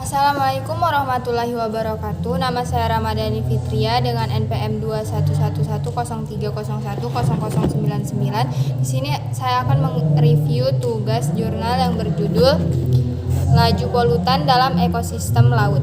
Assalamualaikum warahmatullahi wabarakatuh. Nama saya Ramadhani Fitria dengan NPM 211103010099. Di sini saya akan mereview tugas jurnal yang berjudul Laju Polutan dalam Ekosistem Laut.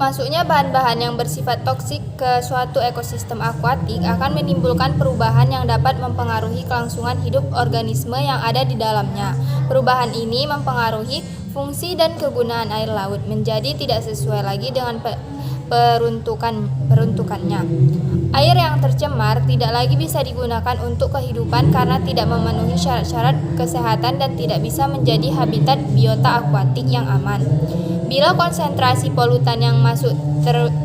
Masuknya bahan-bahan yang bersifat toksik ke suatu ekosistem akuatik akan menimbulkan perubahan yang dapat mempengaruhi kelangsungan hidup organisme yang ada di dalamnya. Perubahan ini mempengaruhi fungsi dan kegunaan air laut menjadi tidak sesuai lagi dengan peruntukannya. Air yang tercemar tidak lagi bisa digunakan untuk kehidupan karena tidak memenuhi syarat-syarat kesehatan dan tidak bisa menjadi habitat biota akuatik yang aman. Bila konsentrasi polutan yang masuk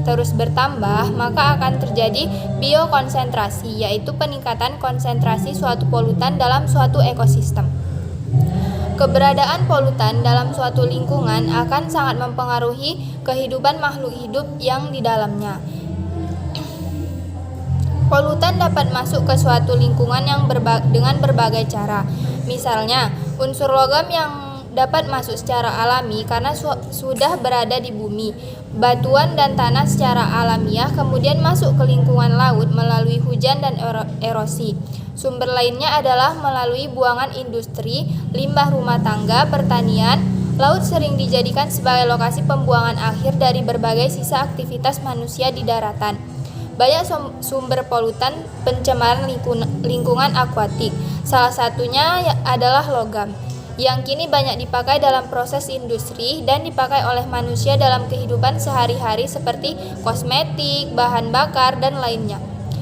terus bertambah, maka akan terjadi biokonsentrasi, yaitu peningkatan konsentrasi suatu polutan dalam suatu ekosistem. Keberadaan polutan dalam suatu lingkungan akan sangat mempengaruhi kehidupan makhluk hidup yang di dalamnya. Polutan dapat masuk ke suatu lingkungan dengan berbagai cara. Misalnya, unsur logam yang dapat masuk secara alami karena sudah berada di bumi. Batuan dan tanah secara alamiah kemudian masuk ke lingkungan laut melalui hujan dan erosi. Sumber lainnya adalah melalui buangan industri, limbah rumah tangga, pertanian. Laut sering dijadikan sebagai lokasi pembuangan akhir dari berbagai sisa aktivitas manusia di daratan. Banyak sumber polutan pencemaran lingkungan akuatik. Salah satunya adalah logam, yang kini banyak dipakai dalam proses industri dan dipakai oleh manusia dalam kehidupan sehari-hari seperti kosmetik, bahan bakar, dan lainnya.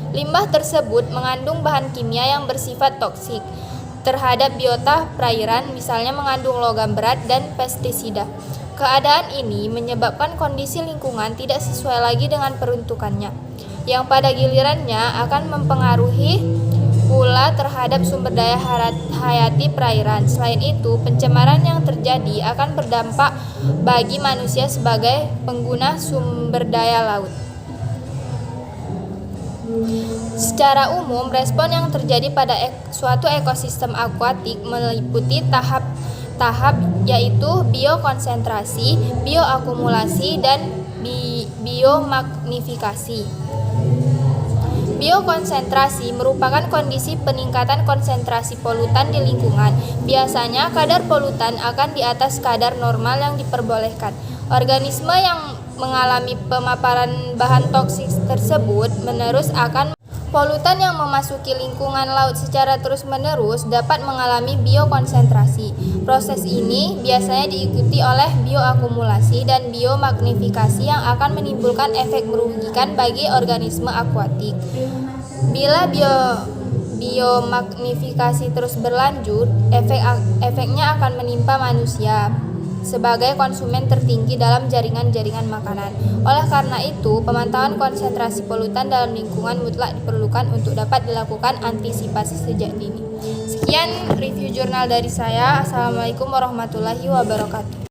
Limbah tersebut mengandung bahan kimia yang bersifat toksik terhadap biota perairan, misalnya mengandung logam berat dan pestisida. Keadaan ini menyebabkan kondisi lingkungan tidak sesuai lagi dengan peruntukannya, yang pada gilirannya akan mempengaruhi pula terhadap sumber daya hayati perairan. Selain itu, pencemaran yang terjadi akan berdampak bagi manusia sebagai pengguna sumber daya laut. Secara umum, respon yang terjadi pada suatu ekosistem akuatik meliputi tahap-tahap yaitu biokonsentrasi, bioakumulasi, dan biomagnifikasi. Biokonsentrasi merupakan kondisi peningkatan konsentrasi polutan di lingkungan. Biasanya kadar polutan akan di atas kadar normal yang diperbolehkan. Organisme yang mengalami pemaparan bahan toksik tersebut menerus akan polutan yang memasuki lingkungan laut secara terus-menerus dapat mengalami biokonsentrasi. Proses ini biasanya diikuti oleh bioakumulasi dan biomagnifikasi yang akan menimbulkan efek merugikan bagi organisme akuatik. Bila biomagnifikasi terus berlanjut, efeknya akan menimpa manusia sebagai konsumen tertinggi dalam jaringan-jaringan makanan. Oleh karena itu, pemantauan konsentrasi polutan dalam lingkungan mutlak diperlukan untuk dapat dilakukan antisipasi sejak dini. Sekian review jurnal dari saya. Assalamualaikum warahmatullahi wabarakatuh.